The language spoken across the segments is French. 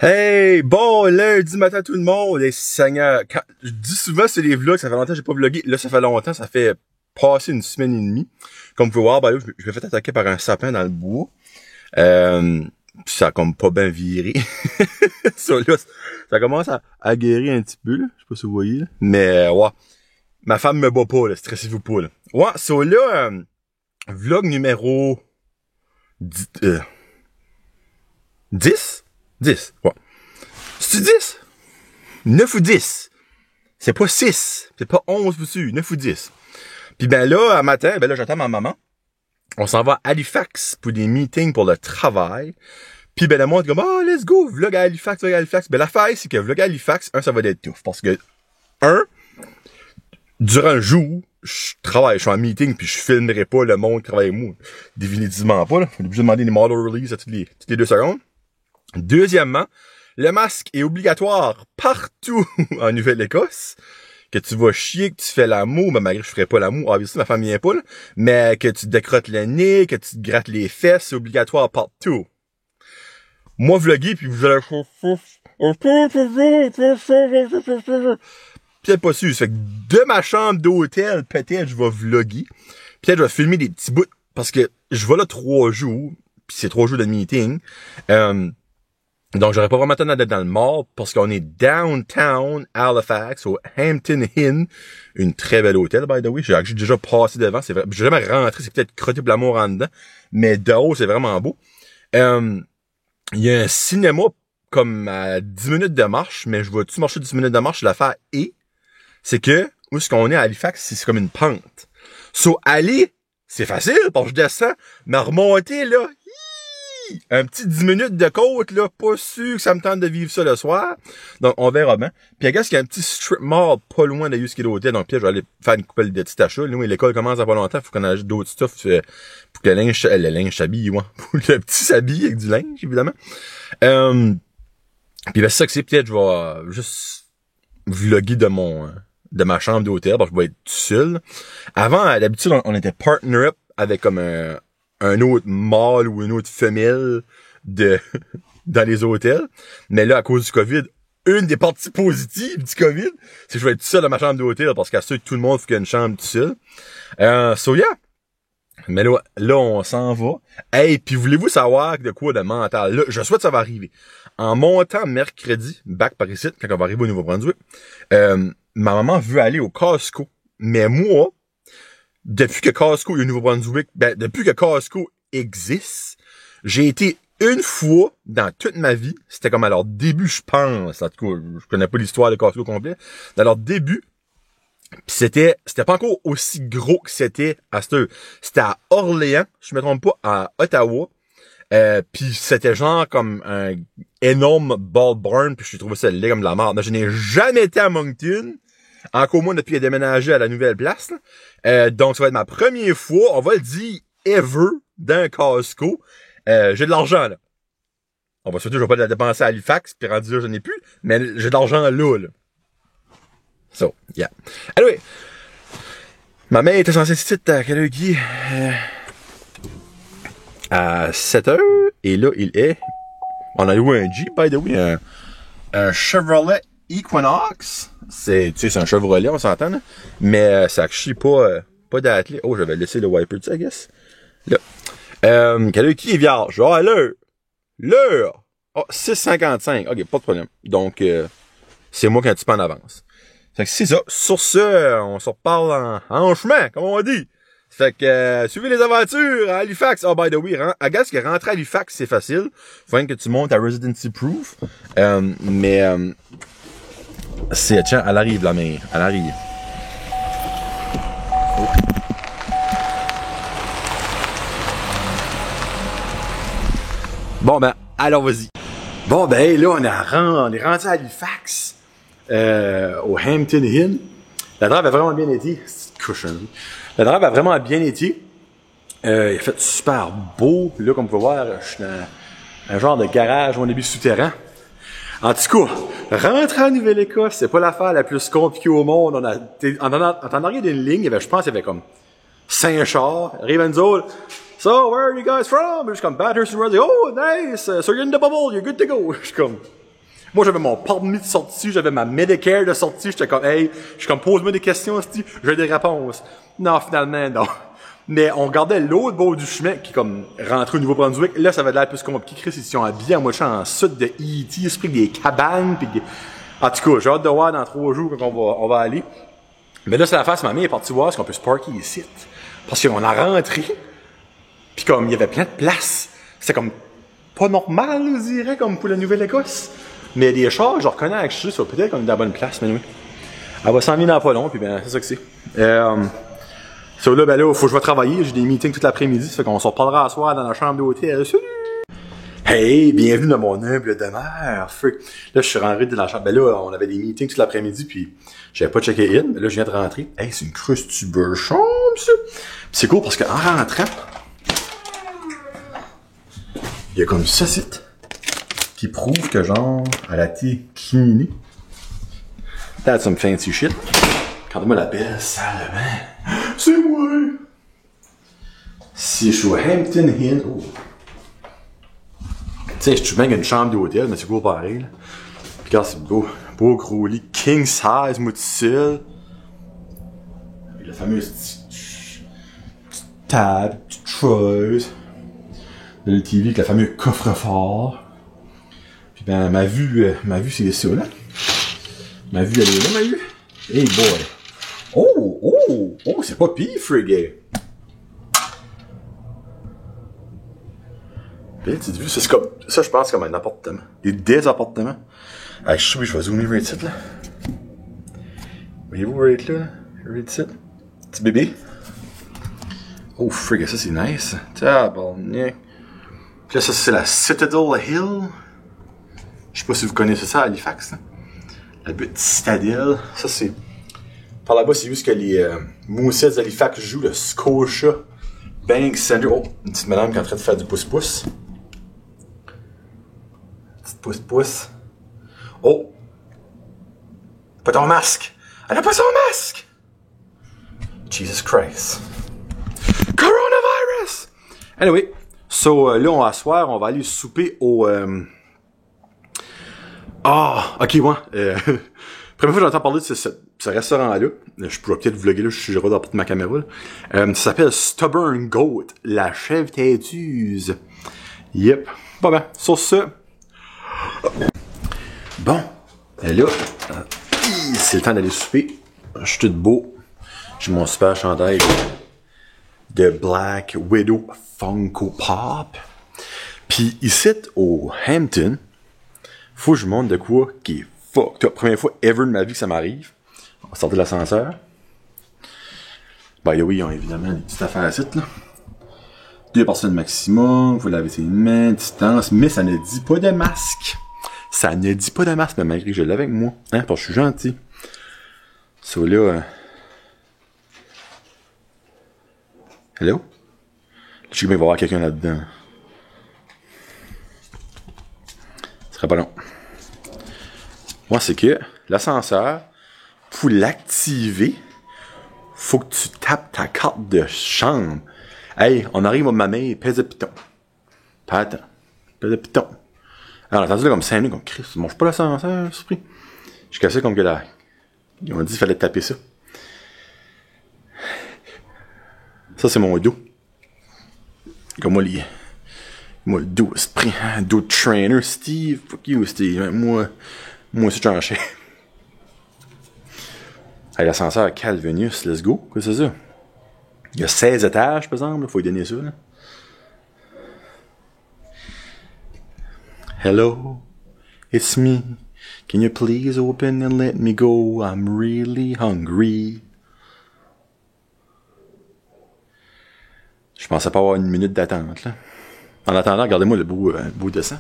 Hey, bon lundi matin tout le monde, et Seigneur, je dis souvent c'est les vlogs, ça fait longtemps que j'ai pas vlogué, là ça fait longtemps, ça fait passer une semaine et demie. Comme vous pouvez voir, ben là, je me fais attaquer par un sapin dans le bois, puis ça a comme pas bien viré. Ça, là, ça commence à guérir un petit peu, là. Je sais pas si vous voyez, là. Mais ouais, ma femme me bat pas, là, stressez-vous pas, là. Ouais, so là, vlog numéro 10, 10? 10, ouais. C'est 10? 9 ou 10? C'est pas 6. C'est pas 11 dessus. 9 ou 10. Puis ben là, à matin, ben là, j'attends ma maman. On s'en va à Halifax pour des meetings pour le travail. Puis ben le monde est comme, ah, let's go, vlog à Halifax, vlog à Halifax. Ben l'affaire, c'est que vlog à Halifax, ça va être tough. Parce que, durant le jour, je travaille, je suis en meeting, puis je filmerai pas le monde qui travaille avec moi. Définitivement pas, là. On est obligé de demander des model release à toutes les 2 secondes. Deuxièmement, le masque est obligatoire partout en Nouvelle-Écosse. Que tu vas chier, que tu fais l'amour, ben malgré que je ferais pas l'amour, obviously, ma femme vient pas, là, mais que tu te décrottes le nez, que tu te grattes les fesses, c'est obligatoire partout. Moi, vlogger, puis vous allez... Peut-être pas sûr. Ça fait que de ma chambre d'hôtel, peut-être je vais vlogger. Peut-être je vais filmer des petits bouts, parce que je vais là 3 jours, puis c'est 3 jours de meeting. Donc, j'aurais pas vraiment tendance d'être dans le mall parce qu'on est downtown Halifax, au Hampton Inn. Une très belle hôtel, by the way. J'ai déjà passé devant. C'est vrai. J'ai jamais rentré. C'est peut-être crotté pour l'amour en dedans. Mais de haut, c'est vraiment beau. Il y a un cinéma comme à 10 minutes de marche, mais je vais-tu marcher 10 minutes de marche? L'affaire est, c'est que, où est-ce qu'on est à Halifax, c'est comme une pente. So, aller, c'est facile parce que je descends, mais remonter, là, un petit 10 minutes de côte, là, pas sûr que ça me tente de vivre ça le soir. Donc, on verra bien. Puis, regarde qu'il y a un petit strip mall pas loin de Yuski l'hôtel. Donc, puis, je vais aller faire une couple de petits achats. Nous, l'école commence à pas longtemps. Faut qu'on achète d'autres stuff pour que le linge s'habille, ouais. Pour le petit s'habille avec du linge, évidemment. Puis, ben, c'est ça que c'est. Peut-être, je vais juste vlogger de ma chambre d'hôtel. Parce que je vais être tout seul. Avant, d'habitude, on était partner up avec comme un autre mâle ou une autre femelle dans les hôtels. Mais là, à cause du COVID, une des parties positives du COVID, c'est que je vais être tout seul dans ma chambre d'hôtel parce qu'à ce que tout le monde faut qu'il y ait une chambre tout seul. So yeah. Mais là, on s'en va. Hey, puis voulez-vous savoir de quoi de mental? Là, je souhaite que ça va arriver. En montant mercredi, back par ici, quand on va arriver au Nouveau-Brunswick, ma maman veut aller au Costco. Mais moi, depuis que Costco est au Nouveau-Brunswick, depuis que Costco existe, j'ai été une fois dans toute ma vie, c'était comme à leur début, je pense, en tout cas, je connais pas l'histoire de Costco complet, dans leur début, pis c'était pas encore aussi gros que c'était à cette heure. C'était à Orléans, je me trompe pas, à Ottawa, puis c'était genre comme un énorme ball barn, puis je trouvais ça laid comme de la merde. Je n'ai jamais été à Moncton, encore moins depuis qu'il a déménagé à la nouvelle place. Donc, ça va être ma première fois, on va le dire, ever, dans un Costco. J'ai de l'argent, là. On va surtout, je vais pas la dépenser à Halifax, puis rendu là, je n'ai plus, mais j'ai de l'argent là. So, yeah. Anyway, ma mère était censée se à quelle heure qui à 7h, et là, il est... On a loué un Jeep, by the way, un Chevrolet Equinox. C'est un Chevrolet, on s'entend, là. Mais ça chie pas d'athlète. Oh, j'avais laissé le wiper, tu sais, I guess. Là. Quelle heure qui est vierge? Ah, l'heure! Oh, 6h55. OK, pas de problème. Donc, c'est moi qui ai un petit peu en avance. Fait que c'est ça. Sur ce, on se reparle en chemin, comme on dit. Fait que, suivez les aventures à Halifax. Oh, by the way, I guess que rentrer à Halifax, c'est facile. Faut rien que tu montes à Residency Proof. C'est, tiens, elle arrive, la mère. Elle arrive. Oh. Bon, ben, alors vas-y. Bon, ben, là, on est rendu à Halifax, au Hampton Inn. La drive a vraiment bien été. C'est cushion. La drive a vraiment bien été. Il a fait super beau. Là, comme vous pouvez voir, je suis dans un genre de garage, mon début souterrain. En tout cas, rentrer en Nouvelle-Écosse, c'est pas l'affaire la plus compliquée au monde. En arrière d'une ligne, je pense qu'il y avait comme 5 chars. Ravensall. So, where are you guys from? Je suis comme Bathurst and Rosé. Oh, nice. So you're in the bubble. You're good to go. Je suis comme, Moi, j'avais mon permis de sortie, j'avais ma Medicare de sortie. J'étais comme, hey, je suis comme, pose-moi des questions, j'ai des réponses. Non, finalement, non. Mais on regardait l'autre bord du chemin qui, comme, rentrait au Nouveau-Brunswick. Là, ça avait l'air plus compliqué. Chris, ils sont habillés en moitié en sud de E.T., esprit des cabanes, pis des... En tout cas, j'ai hâte de voir dans 3 jours quand on va aller. Mais là, c'est la face, ma mère est partie voir si on peut se parker ici. Parce qu'on a rentré, pis comme, il y avait plein de places. C'était comme, pas normal, je dirais, comme pour la Nouvelle-Écosse. Mais des chars, je reconnais avec ça, ça va peut-être comme dans la bonne place, mais oui. Elle va s'en venir dans pas long, puis ben, c'est ça que c'est. So là, ben là, faut que je vais travailler, j'ai des meetings toute l'après-midi, ça fait qu'on se reparlera à soir dans la chambre d'hôtel. Salut! Hey, bienvenue dans mon humble demeure. Freak. Là, je suis rentré de la chambre. Ben là, on avait des meetings toute l'après-midi, puis j'avais pas checké in, mais là, je viens de rentrer. Hey, c'est une crustube chambre, ça! Puis c'est cool parce qu'en rentrant, il y a comme ça site qui prouve que genre, elle a été cleanée. That's some fancy shit. Regardez-moi la belle salle de bain. C'est moi! Si je suis au Hampton Inn, oh. Tu sais, je suis bien qu'une chambre d'hôtel, mais c'est cool pareil, là. Puis regarde, c'est beau gros lit, king size, moi tout seul. Avec la fameuse petite table, petite chose. Le TV avec le fameux coffre-fort. Puis ben, ma vue c'est ça, là. Ma vue, elle est là, ma vue. Hey boy. Oh, c'est pas pire, frigate. Belle petite vue, c'est comme, ça je pense comme un appartement. Des appartements. Ah, je sais que je vais zoomer right ici, là. Voyez-vous right là? Right ici? Petit bébé. Oh, frigate, ça c'est nice. Tabarnak. Puis là, ça c'est la Citadel Hill. Je sais pas si vous connaissez ça à Halifax, là. La petite citadelle. Ça c'est... Par là-bas, c'est juste que les Mooseheads d'Halifax jouent le Scotia Bank Center. Oh, une petite madame qui est en train de faire du pouce-pouce. Petite pouce-pouce. Oh! Pas ton masque! Elle a pas son masque! Jesus Christ. Coronavirus! Anyway, so là, on va s'asseoir, on va aller souper au... Ah! Ok, moi. Première fois que j'entends parler de ce restaurant-là, je pourrais peut-être vlogger là, je suis heureux d'apporter ma caméra là. Ça s'appelle Stubborn Goat, la chèvre têtuse. Yep. Bon ben, sur ce. Bon, et là, c'est le temps d'aller souper. Je suis tout beau. J'ai mon super chandail de Black Widow Funko Pop. Puis ici, au Hampton, faut que je montre de quoi qui est fuck. Première fois ever de ma vie que ça m'arrive. On va sortir de l'ascenseur. Oui, ils ont évidemment des petites affaires à site, là. 2 personnes maximum, vous lavez ses mains, distance, mais ça ne dit pas de masque. Ça ne dit pas de masque, mais malgré que je l'ai avec moi. Hein, parce que je suis gentil. So là, hello? Je sais qu'il va y avoir quelqu'un là-dedans. Ce serait pas long. Moi, c'est que l'ascenseur, pour l'activer, faut que tu tapes ta carte de chambre. Hey, on arrive à ma mère, pèse de piton. Pas attends. Pèse de piton. Alors, entendu là comme 5 minutes, comme Chris, tu manges pas l'ascenseur, surpris. Je suis cassé comme que là. Ils m'ont dit qu'il fallait taper ça. Ça, c'est mon dos. Comme moi, le dos, c'est pris. Un dos de trainer, Steve. Fuck you, Steve. Moi aussi, je suis en chien. Hey, l'ascenseur Calvinus, let's go. Quoi, c'est ça? Il y a 16 étages, par exemple. Faut lui donner ça, là. Hello, it's me. Can you please open and let me go? I'm really hungry. Je pensais pas avoir une minute d'attente, là. En attendant, regardez-moi le beau dessin.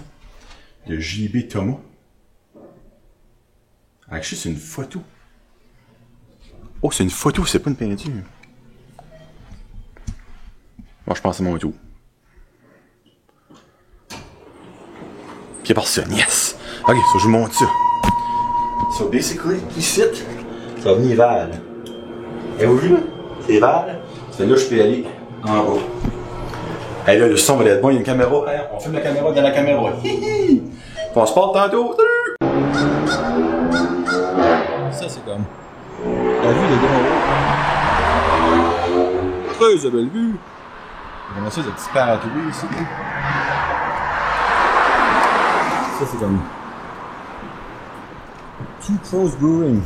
Le JB Thomas. Actually, c'est une photo. Oh, c'est une photo, c'est pas une peinture. Moi, je pense que c'est mon tour. Puis il y a personne, yes! Ok, so je vous montre ça. So, basically, ici, ça va venir vers, là. Et vous voyez, là? C'est vers, là. C'est là que je peux aller en bas. Et là, le son va être bon, il y a une caméra. Hey, on filme la caméra dans la caméra. Hihi! On se porte tantôt. Salut! c'est comme la vue de haut. Très belle vue. On a ça, des petits paratouilles ici. Ça, c'est comme Two Crows Brewing.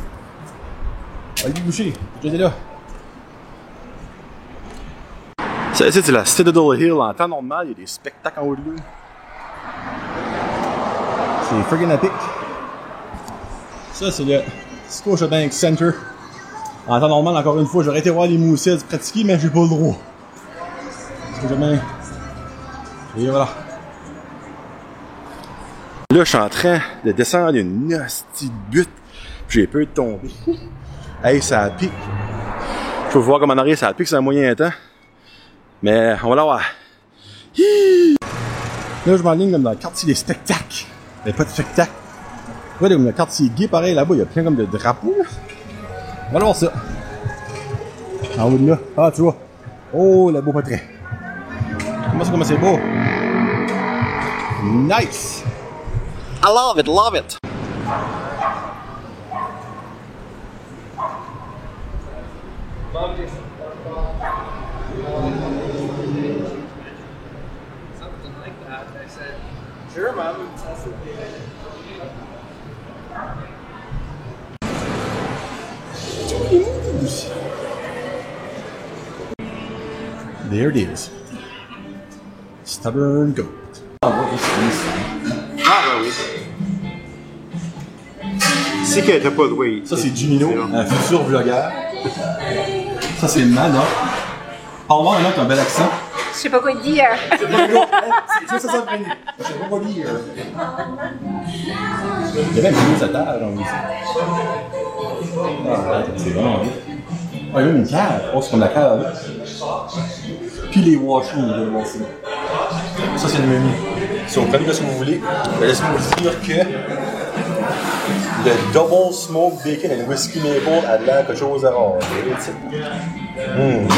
Allez, boucher, j'étais là. Ça, c'est la Citadel Hill. En temps normal, il y a des spectacles en haut de lui. C'est friggin' épique. Ça, c'est le Scotiabank Center. En temps normal, encore une fois, j'aurais été voir les Mooseheads pratiquer, mais j'ai pas le droit. Scotiabank. Et voilà. Là, je suis en train de descendre une hostie de butte. J'ai peur de tomber. Hey, ça pique. Je peux voir comment en arrière ça pique, c'est un moyen temps. Mais on va l'avoir. Là, je m'enligne comme dans le quartier des spectacles. Mais pas de spectacle. Ouais, comme le quartier gay, pareil, là-bas, il y a plein comme de drapeaux. On va voir ça. En haut de là. Ah, tu vois. Oh, le beau portrait. Comment c'est beau. Nice. I love it, love it. Something like that. I said, sure, Mom. There it is. Stubborn Goat. Ah, oui. C'est qu'elle était pas douée. Ça, c'est Jimino, un futur vlogueur. Ça, c'est Mana. Parle-moi maintenant avec un bel accent. Je sais pas quoi dire. C'est ça, ça me je sais pas quoi dire. Il y a même une table dans ici. Ah, c'est vraiment bien. Ah, il y a même une cave. Oh, c'est comme la cave là. Puis les washrooms, je vais voir ça. Ça, c'est le menu. Si vous prenez ce que vous voulez, laissez-moi vous dire que le double smoke bacon et le whisky maple a l'air quelque chose à rare. Non.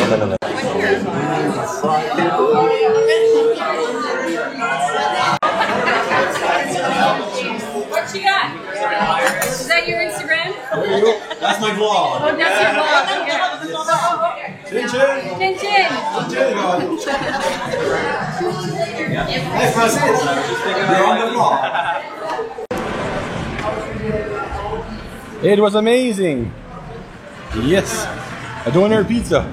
What you got? Is that your Instagram? There you go. That's my vlog. Oh, that's your vlog. Yeah. Chin chin. Chin chin. Chin Hey, Francis. You're on the vlog. It was amazing. Yes. A doner pizza.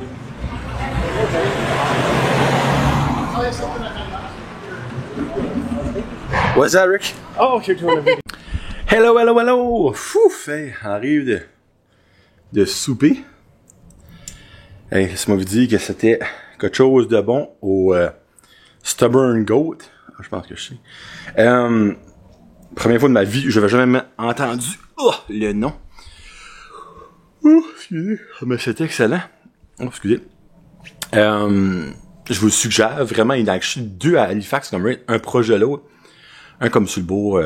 What's that, Rick? Oh, you're doing a video. Hello! Fouf! Hey, on arrive de souper. Hey, laisse-moi vous dire que c'était quelque chose de bon au Stubborn Goat. Je pense que je sais. Première fois de ma vie, je n'avais jamais entendu le nom. Excusez. Mais c'était excellent. Oh, excusez. Je vous le suggère vraiment. Il y en a deux à Halifax, comme un proche de l'autre. Un comme sur le bord,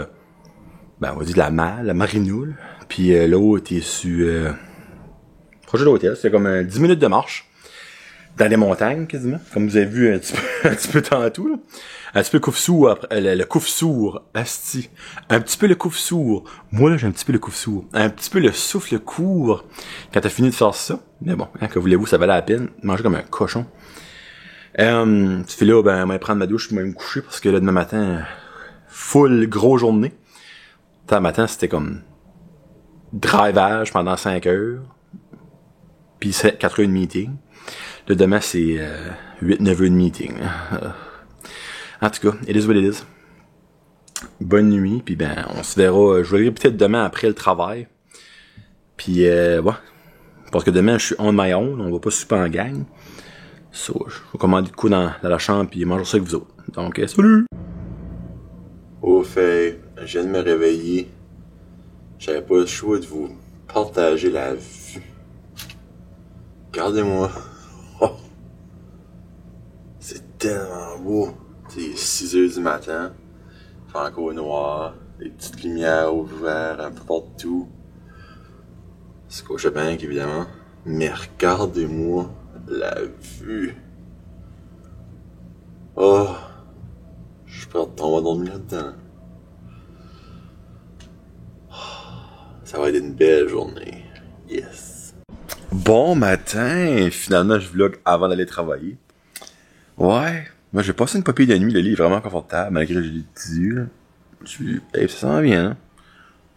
on va dire de la Marinoule. Puis l'autre est sur proche de l'hôtel. C'est comme 10 minutes de marche. Dans les montagnes, quasiment. Comme vous avez vu un petit peu tantôt, là. Un petit peu couvre-sourd, le couvre-sourd, asti. Un petit peu le couvre-sourd. Moi, là, j'ai un petit peu le couvre-sourd. Un petit peu le souffle court quand t'as fini de faire ça. Mais bon, hein, que voulez-vous, ça valait la peine. Manger comme un cochon. Tu fais là, on va prendre ma douche, je vais me coucher parce que là, demain matin, full gros journée. Tant matin, c'était comme drivage pendant 5 heures. Puis 4 heures de meeting. Là, demain, c'est 8-9 heures de meeting. En tout cas, it is what it is. Bonne nuit, puis on se verra. Je verrai peut-être demain après le travail. Puis, parce que demain, je suis on my own. On va pas super en gang. So, je vais commander de coup dans la chambre, puis manger ça avec vous autres. Donc, salut! Au fait, je viens de me réveiller. J'avais pas le choix de vous partager la vue. Regardez-moi. Oh. C'est tellement beau. C'est 6 heures du matin. Il fait encore noir. Des petites lumières ouvertes un peu partout. Scotiabank, évidemment. Mais regardez-moi la vue. Oh. Je suis prêt à tomber dormir là-dedans. Ça va être une belle journée. Yes. Bon matin, finalement je vlog avant d'aller travailler. Ouais, moi j'ai passé une papier de nuit, le lit est vraiment confortable, malgré que j'ai des petits yeux. Ça sent bien, hein?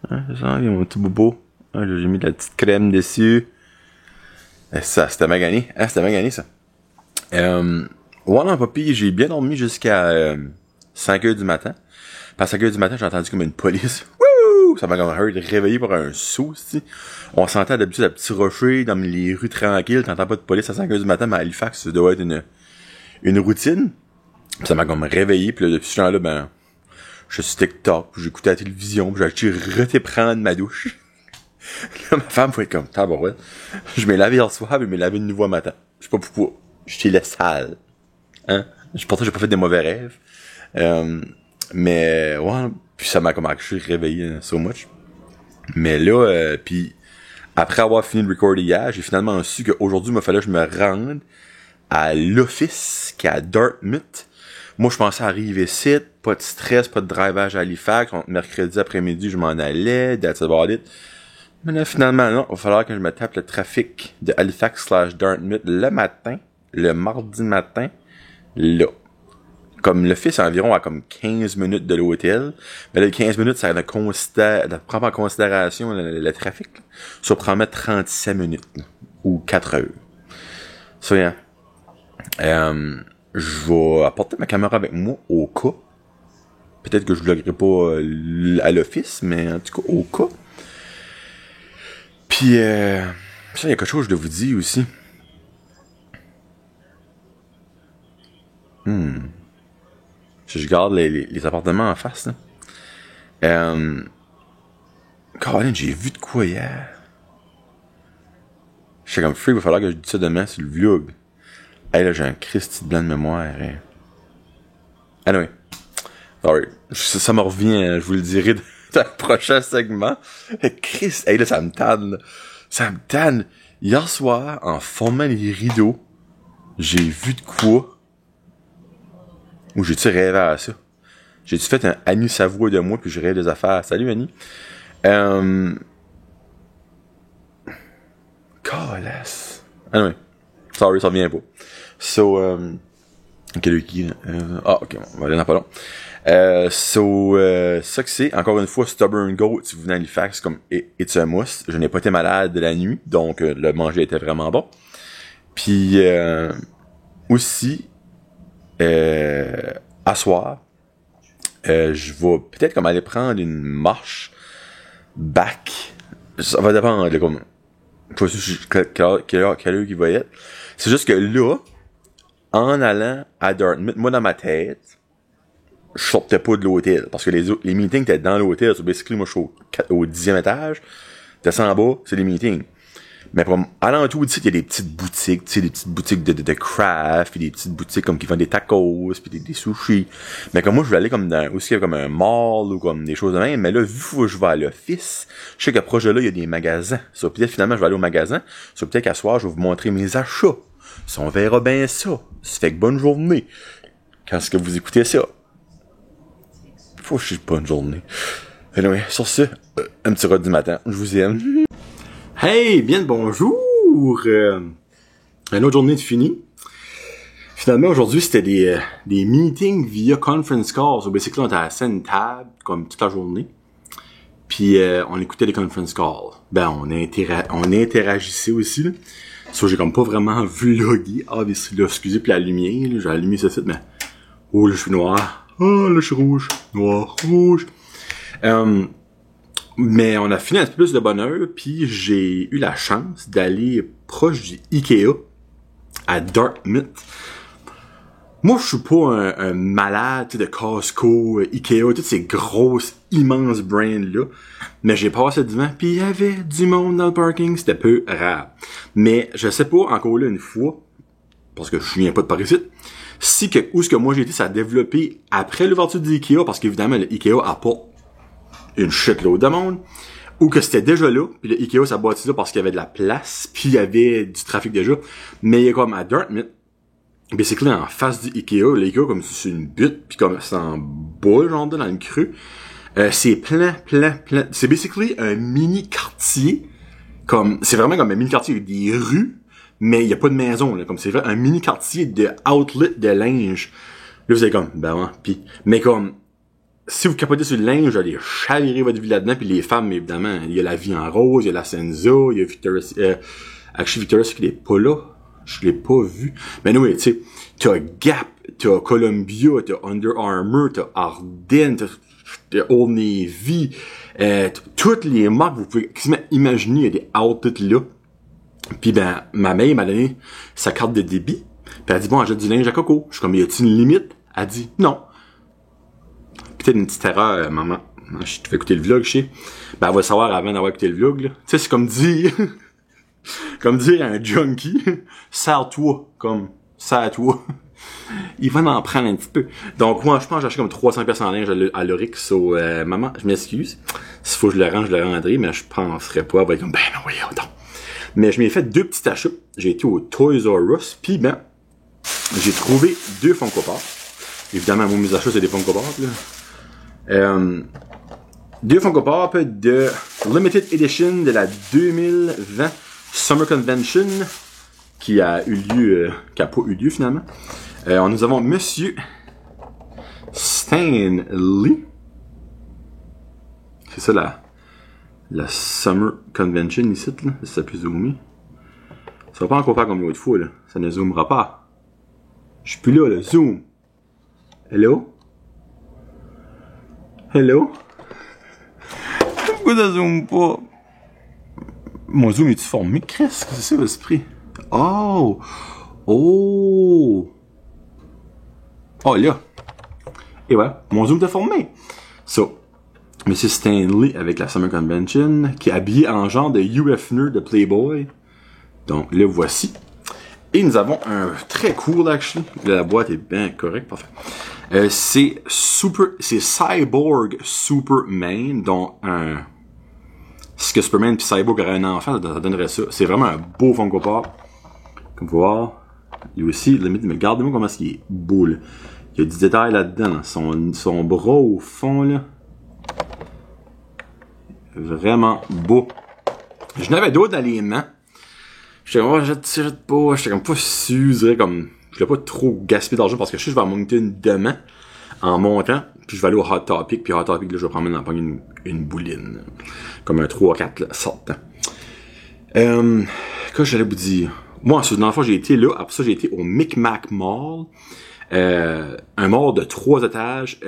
Ça sent bien mon petit bobo. Là, j'ai mis de la petite crème dessus. Ça, c'était magané. C'était magané ça. Ouais, non, papy, j'ai bien dormi jusqu'à 5h du matin. Puis à 5h du matin, j'ai entendu comme une police. Wouh! Ça m'a comme réveillé par un saut, tu. On s'entend d'habitude à petits rochers dans les rues tranquilles. T'entends pas de police à 5h du matin, mais à Halifax, ça doit être une routine. Puis ça m'a comme réveillé. Puis là, depuis ce temps-là, ben, je suis TikTok, puis j'écoutais la télévision, puis j'ai acheté prendre ma douche. Là, ma femme faut être comme, tabarouette. Je m'ai lavé hier soir, puis je m'ai lavé de nouveau matin. Je sais pas pourquoi. J'étais la sale. Hein? Pourtant, j'ai pas fait des mauvais rêves. Mais, ouais, puis ça m'a comme réveillé so much. Mais là, puis après avoir fini de recorder hier, j'ai finalement su qu'aujourd'hui, il m'a fallu que je me rende à l'office qui est à Dartmouth. Moi, je pensais arriver ici, pas de stress, pas de drivage à Halifax. Mercredi après-midi, je m'en allais, that's about it. Mais là, finalement, non, il va falloir que je me tape le trafic de Halifax/Dartmouth le matin, le mardi matin, là. Comme l'office environ à comme 15 minutes de l'hôtel. Mais là, 15 minutes, ça prend pas en considération le trafic. Là. Ça prend mettre 37 minutes. Là, ou 4 heures. Ça, hein. Je vais apporter ma caméra avec moi au cas. Peut-être que je vloggerai pas à l'office, mais en tout cas, au cas. Puis, ça, il y a quelque chose que je dois vous dire aussi. Si je garde les appartements en face, là. Caroline, j'ai vu de quoi hier. Je suis comme freak, il va falloir que je dise ça demain sur le vlog. Hey, là, j'ai un Christy de blanc de mémoire. Hein. Anyway. Sorry. Ça me revient, je vous le dirai dans le prochain segment. Chris, hey, là, ça me tanne, là. Ça me tanne. Hier soir, en formant les rideaux, j'ai vu de quoi. Ou j'ai-tu rêvé à ça? J'ai-tu fait un Annie Savoie de moi, puis je rêve des affaires. Salut, Annie. Calasse. Anyway. Sorry, ça revient pas. So, quel est qui, ok, bon, on va aller dans pas long. Ça que c'est, encore une fois, Stubborn Goat, si vous venez à Halifax, comme it's a must. Je n'ai pas été malade de la nuit, donc le manger était vraiment bon. Puis, aussi, à soir, je vais peut-être comme aller prendre une marche back. Ça va dépendre de comme, je sais pas quelle heure qu'il va être. C'est juste que là, en allant à Dartmouth, moi dans ma tête, je sortais pas de l'hôtel. Parce que les meetings étaient dans l'hôtel. So basically, moi je suis au 10e étage. Descends en bas, c'est les meetings. Mais pour alentour d'ici, il y a des petites boutiques, tu sais, des petites boutiques de craft, puis des petites boutiques comme qui vendent des tacos, puis des sushis. Mais comme moi, je voulais aller comme dans, aussi comme un mall ou comme des choses de même. Mais là, vu que je vais à l'office, je sais qu'à proche de là, il y a des magasins. So, peut-être finalement, je vais aller au magasin. So, peut-être qu'à soir, je vais vous montrer mes achats. So, on verra bien ça. Ça fait que bonne journée. Quand est-ce que vous écoutez ça? Faut que je dise bonne journée. Anyway, sur ce, un petit rod du matin. Je vous aime. Hey, bien le bonjour! Une autre journée de fini. Finalement, aujourd'hui, c'était des meetings via conference calls. So, basically, on était assis à une table, comme toute la journée. Puis, on écoutait les conference calls. Ben, on interagissait aussi, là. So, j'ai comme pas vraiment vlogué. Ah, mais là, excusez, puis la lumière, là, j'ai allumé ce site, mais... Oh, là, je suis noir. Oh, là, je suis rouge. Noir, rouge. Mais on a fini un petit peu plus de bonheur, puis j'ai eu la chance d'aller proche du Ikea à Dartmouth. Moi, je suis pas un malade de Costco, Ikea, toutes ces grosses, immenses brands-là. Mais j'ai passé devant, puis il y avait du monde dans le parking, c'était peu rare. Mais je sais pas, encore là une fois, parce que je viens pas de par ici, si que où ce que moi j'ai été, ça a développé après l'ouverture du Ikea, parce qu'évidemment, le Ikea apporte une shitload de monde, ou que c'était déjà là, puis le Ikea s'est bâti là parce qu'il y avait de la place, puis il y avait du trafic déjà. Mais il y a comme à Dartmouth, basically en face du Ikea, l'Ikea comme si c'est une butte, puis comme c'est en bas, genre dans une crue, c'est plein. C'est basically un mini quartier comme, c'est vraiment comme un mini-quartier avec des rues, mais il y a pas de maison, là. Comme, c'est un mini-quartier de outlet de linge. Là, vous êtes comme, ben ouais, pis, mais comme, si vous capotez sur le linge, allez chavirer votre vie là-dedans, puis les femmes, évidemment, il y a la vie en rose, il y a la Senza, il y a Victoria's, Victoria's Secret, il est pas là. Je l'ai pas vu. Mais non, tu sais, t'as Gap, t'as Columbia, t'as Under Armour, t'as Ardennes, t'as Old Navy, toutes les marques, vous pouvez quasiment imaginer, il y a des outlets là. Puis ben, ma mère m'a donné sa carte de débit, puis elle a dit, bon, achète du linge à coco. Je suis comme, y a-t-il une limite? Elle dit, non. Peut-être une petite erreur, maman. Je te fais écouter le vlog, je sais. Ben, elle va le savoir avant d'avoir écouté le vlog, là. Tu sais, c'est comme dire, comme dire à un junkie, sers-toi, comme, sers-toi. Il va en prendre un petit peu. Donc, moi, je pense que j'ai acheté comme 300 pièces en linge à l'Orix. Maman, je m'excuse. S'il faut que je le rende, je le rendrai, mais je penserais pas. Elle va être comme, ben non, voyons donc. Mais je m'ai fait 2 petits achats. J'ai été au Toys R Us, pis ben, j'ai trouvé 2 Funko Pop. Évidemment, moi, mes achats, c'est des Funko Pop, là. 2 Funko Pop de Limited Edition de la 2020 Summer Convention qui a eu lieu, qui a pas eu lieu finalement. Nous avons Monsieur Stan Lee. C'est ça la Summer Convention ici, là. Ça peut zoomer. Ça va pas encore faire comme l'autre fois, là. Ça ne zoomera pas. Je suis plus là, le zoom. Hello? Hello? Pourquoi ça zoome pas? Mon zoom est-tu formé? Qu'est-ce que c'est ça, l'esprit? Oh! Oh! Oh, là! Et voilà, mon zoom est formé. So, Monsieur Stan Lee avec la Summer Convention, qui est habillé en genre de Hugh Hefner de Playboy. Donc, le voici. Et nous avons un très cool, actually. La boîte est bien correcte, parfait. C'est Cyborg Superman, dont ce que Superman puis Cyborg aurait un enfant, ça donnerait ça. C'est vraiment un beau Funko Pop. Comme vous voyez, lui aussi, limite, mais regardez-moi comment il est beau, là. Il y a du détail là-dedans, là. Son bras au fond, là. Vraiment beau. Je n'avais d'autres dans les mains. J'étais comme, oh, jette pas. J'étais comme pas sûr, je dirais comme, je voulais pas trop gaspiller d'argent parce que je sais que je vais en monter une demain en montant, puis je vais aller au Hot Topic, puis Hot Topic, là, je vais prendre une bouline. Comme un 3-4, là, sortant. Qu'est-ce que j'allais vous dire? Moi, dans le fond, j'ai été là, après ça, j'ai été au Micmac Mall. Un mall de 3 étages,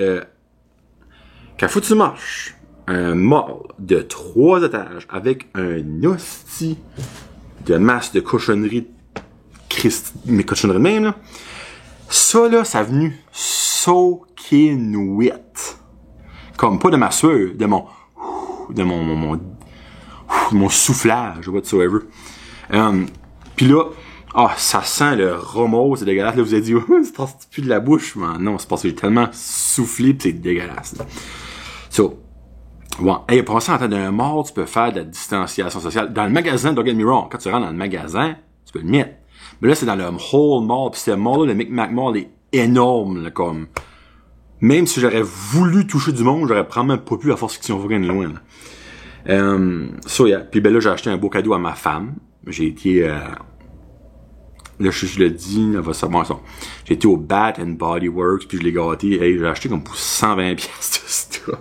qu'à foutu tu marches. Un mall de 3 étages avec un hostie de masse de cochonnerie, mais cochonnerie de même, là. Ça, là, ça a venu soaking wet. Comme pas de ma sueur, de mon soufflage, whatsoever. Pis là, ça sent le romose, c'est dégueulasse. Là, vous avez dit, ça sent plus de la bouche. Mais non, c'est parce que j'ai tellement soufflé pis c'est dégueulasse, là. So, bon, hey, pour ça, en temps d'un mort, tu peux faire de la distanciation sociale. Dans le magasin, don't get me wrong, quand tu rentres dans le magasin, tu peux le mettre. Mais là, c'est dans le whole mall, pis ce mall-là, le Micmac Mall est énorme, là, comme. Même si j'aurais voulu toucher du monde, j'aurais probablement pas pu à force qu'ils sont vraiment loin, là. So, yeah. Puis ben là, j'ai acheté un beau cadeau à ma femme. J'ai été, là, je le dis, elle va savoir ça. J'ai été au Bath and Body Works, puis je l'ai gâté. Hey, j'ai acheté comme pour 120 pièces de stuff.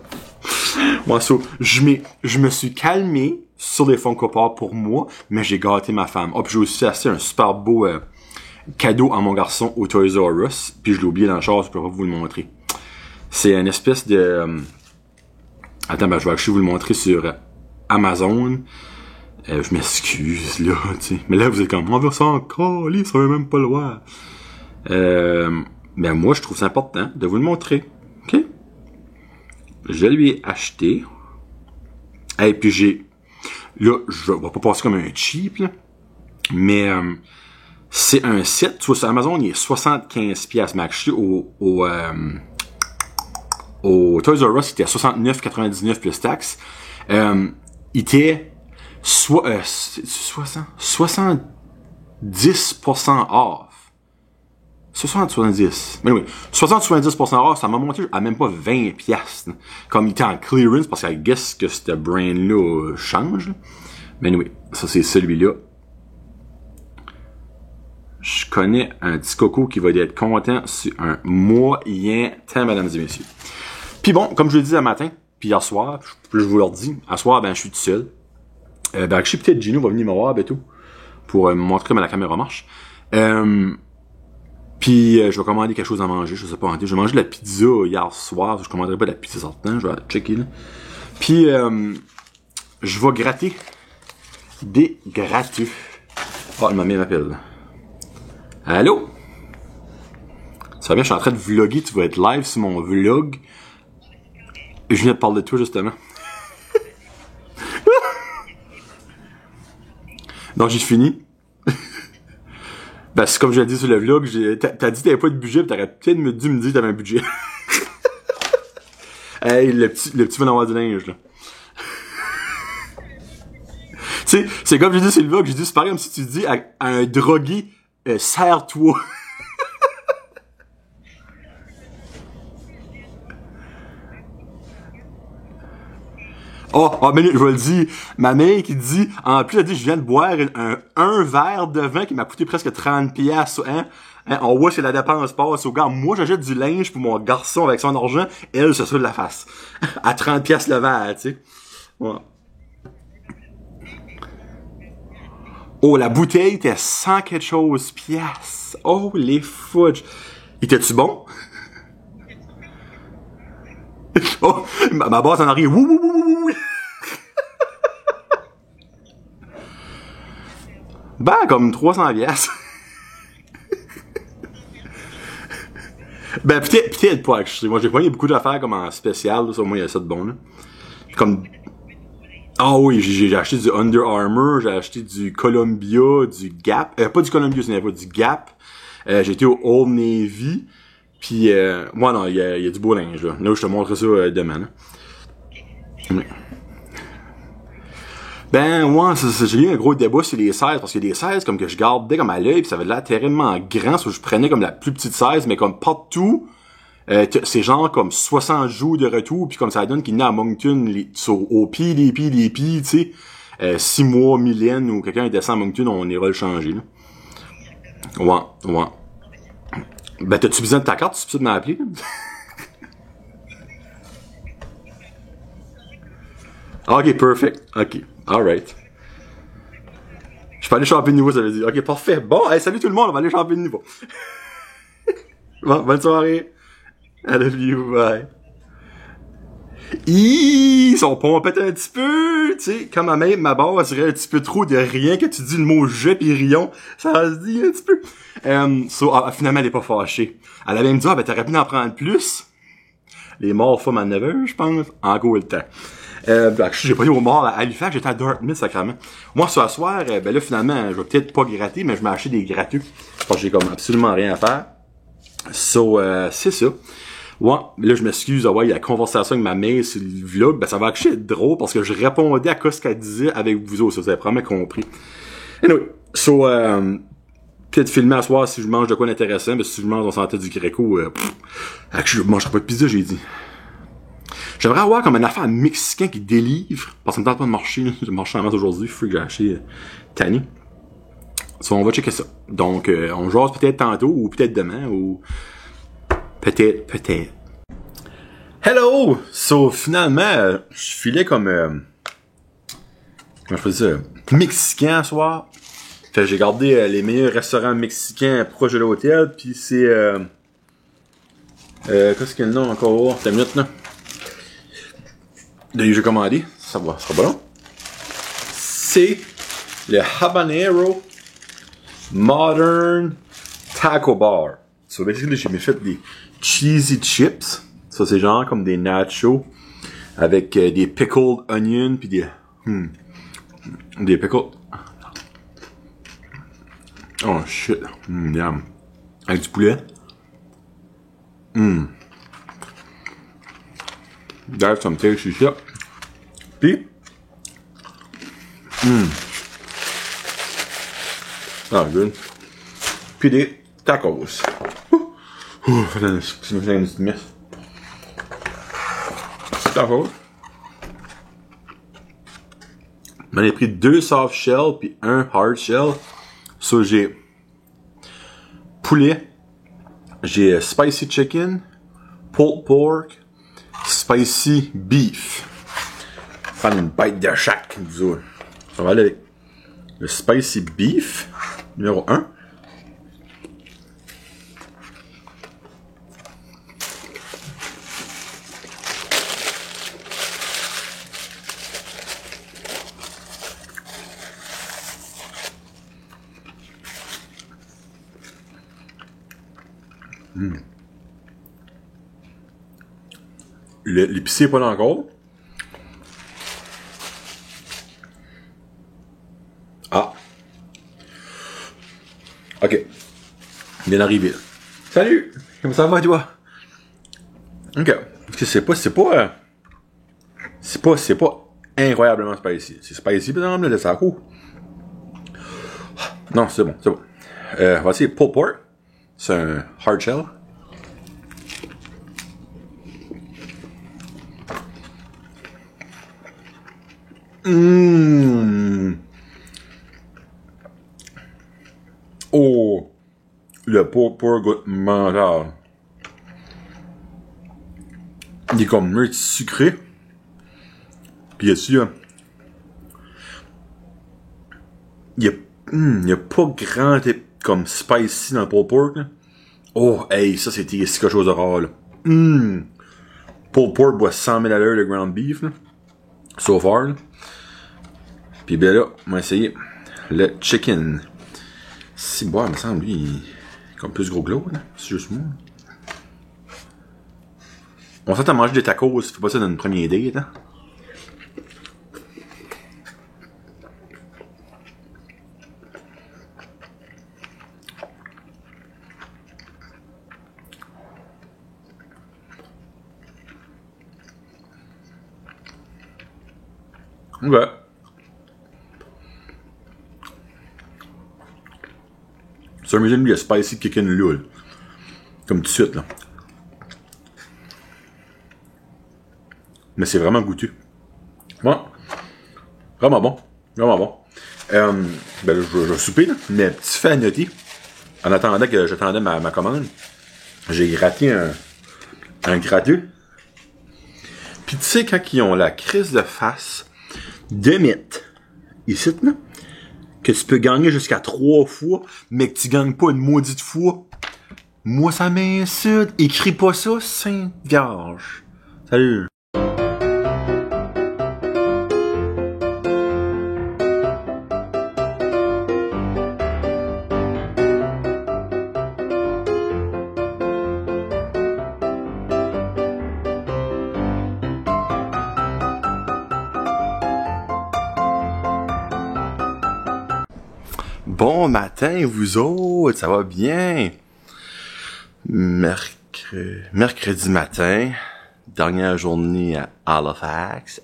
Moi, so, je me suis calmé sur les Funko Pop pour moi, mais j'ai gâté ma femme. Puis j'ai aussi acheté un super beau cadeau à mon garçon au Toys R Us, puis je l'ai oublié dans le char, je peux pas vous le montrer. C'est une espèce de... Attends, je vais acheter vous le montrer sur Amazon. Je m'excuse, là, tu sais. Mais là, vous êtes comme, on va ça encore, lui, ça veut même pas le voir. Ben, moi, je trouve ça important de vous le montrer. OK? Je lui ai acheté. Et puis j'ai... Là, je vais pas passer comme un cheap, là. Mais, c'est un set. Tu vois, sur Amazon, il est 75$. Mais acheté au Toys R Us, il était à 69,99 plus taxes. Il était 70% off. 70. Mais oui, 70% off, ça m'a monté à même pas 20$. Comme il était en clearance, parce que I guess que ce brand-là change. Mais oui, ça c'est celui-là. Je connais un petit coco qui va être content sur un moyen temps, mesdames et messieurs. Puis bon, comme je le disais ce matin, puis hier soir, je vous le redis, à soir, ben je suis tout seul. Je sais peut-être Gino va venir me voir et tout, pour me montrer comment la caméra marche. Puis je vais commander quelque chose à manger, je sais pas. Je vais manger de la pizza hier soir, je commanderai pas de la pizza sortant, je vais checker là. Puis je vais gratter des gratus. Oh, ma mère m'appelle. Allô? Ça va bien, je suis en train de vlogger, tu vas être live sur mon vlog. Je viens de parler de toi justement. Donc j'ai fini. Ben, c'est comme je l'ai dit sur le vlog, t'as dit que t'avais pas de budget, pis t'aurais peut-être dû me dire que t'avais un budget. Hey, le petit va avoir du linge, là. Tu sais, c'est comme j'ai dit sur le vlog, j'ai dit, c'est pareil comme si tu dis à un drogué, serre-toi. Oh, mais je vais le dire. Ma mère qui dit, en plus, elle dit, je viens de boire un verre de vin qui m'a coûté presque 30$, hein. On voit si la dépense passe au gars. Moi, j'achète du linge pour mon garçon avec son argent. Elle, c'est ça de la face. À 30$ le verre, tu sais. Ouais. Oh, la bouteille était 100 quelque chose piastres. Oh, les fudge. Était-tu bon? Oh, ma bosse en arrière. Wouh, wouh, wouh, wouh. Ben, comme 300$. Ben, peut-être pas, moi, j'ai pogné beaucoup d'affaires comme en spécial, là, ça, au moins, il y a ça de bon, là. Comme, ah oui, j'ai acheté du Under Armour, j'ai acheté du Columbia, du Gap, pas du Columbia, c'est pas du Gap. J'ai été au Old Navy, puis moi, non, il y a du beau linge, là. Là, je te montre ça demain, là. Ben, ouais, j'ai eu un gros débat sur les 16, parce que les 16, comme que je gardais comme à l'œil, pis ça avait l'air terriblement grand, soit je prenais comme la plus petite 16, mais comme partout, c'est genre comme 60 jours de retour, puis comme ça donne qu'il est à Moncton, au pied, tu sais, 6 mois, Mylène, ou quelqu'un descend à Moncton, on ira le changer, là. Ouais. Ben, t'as-tu besoin de ta carte, tu peux de m'appeler, là? Ok, perfect. Ok, alright. Je peux aller champer de niveau, ça veut dire. Ok, parfait. Bon, hey, salut tout le monde, on va aller champer de niveau. Bon, bonne soirée. I love you, bye. Ils sont pompés un petit peu, tu sais, comme même ma base serait un petit peu trop de rien que tu dis le mot je pis rion, ça se dit un petit peu. Finalement, elle est pas fâchée. Elle avait même dit, ben t'aurais pu en prendre plus. Les morts femmes à 9h, je pense, encore le temps. J'ai pas eu au mort à Halifax, j'étais à Dartmouth, sacrément. Moi, ce soir, ben là, finalement, je vais peut-être pas gratter, mais je m'ai acheté des gratus. Parce que j'ai comme absolument rien à faire. C'est ça. Ouais, mais là, je m'excuse, il y a la conversation avec ma mère sur le vlog, ben ça va être drôle, parce que je répondais à ce qu'elle disait avec vous autres, ça, vous avez vraiment compris. Anyway, peut-être filmer à soir si je mange de quoi d'intéressant, mais si je mange on s'entend du Greco, je mangerai pas de pizza, j'ai dit. J'aimerais avoir comme une affaire mexicain qui délivre, parce que ça me tente pas de marcher, j'ai marché en masse aujourd'hui, faut que j'ai acheté Tani. On va checker ça. Donc, on jase peut-être tantôt, ou peut-être demain, ou peut-être. Hello! Finalement, je filais comme, comment je peux dire ça, mexicain ce soir. Fait j'ai gardé les meilleurs restaurants mexicains proches de l'hôtel, puis c'est, qu'est-ce qu'il y a le nom encore? T'as une minute, là? J'ai commandé, ça va, ça sera bon. C'est le Habanero Modern Taco Bar. Basically, j'ai fait des cheesy chips. Ça, c'est genre comme des nachos avec des pickled onions puis des pickled. Oh shit, yum. Avec du poulet. That's some tasty shit. Puis, ah, good. Puis des tacos. C'est une petite messe. Tacos. J'en ai pris 2 soft shell puis 1 hard shell. Ça, j'ai poulet, j'ai spicy chicken, pulled pork, spicy beef. Prendre une bite de chaque, vous autres. On va aller avec le spicy beef, numéro 1. L'épicé est pas là encore. Ah. Ok. Bien arrivé. Là. Salut! Comment ça va, toi? Ok. Parce que c'est pas incroyablement spicy. C'est spicy, par exemple, là, ça court. Non, c'est bon. On va essayer pulled pork. C'est un hard shell. Oh! Le pulled pork goûte mental. Il est comme un petit sucré. Puis il y a pas grand comme spicy dans le pulled pork, là. Oh, hey, ça c'est quelque chose de rare, là. Pulled pork boit 100 000 à l'heure de ground beef, là. So far, là. Puis ben là, on va essayer le chicken. Si bon, il me semble, lui, il est comme plus gros que l'autre, là. C'est juste moi. On s'entend manger des tacos, ça fait pas ça dans une première date, hein. Ok. Ça me donne le spicy chicken là. Comme tout de suite, là. Mais c'est vraiment goûteux. Ouais. Vraiment bon. Vraiment bon. Ben là, je vais souper, là. Mais petit fait à noter. En attendant que j'attendais ma commande, j'ai gratté un gratteux. Puis tu sais, quand ils ont la crise de face de mythe, ici, là, que tu peux gagner jusqu'à 3 fois, mais que tu gagnes pas une maudite fois, moi ça m'insulte. Écris pas ça, Sainte Vierge. Salut. Bon matin, vous autres, ça va bien? Mercredi matin, dernière journée à Halifax,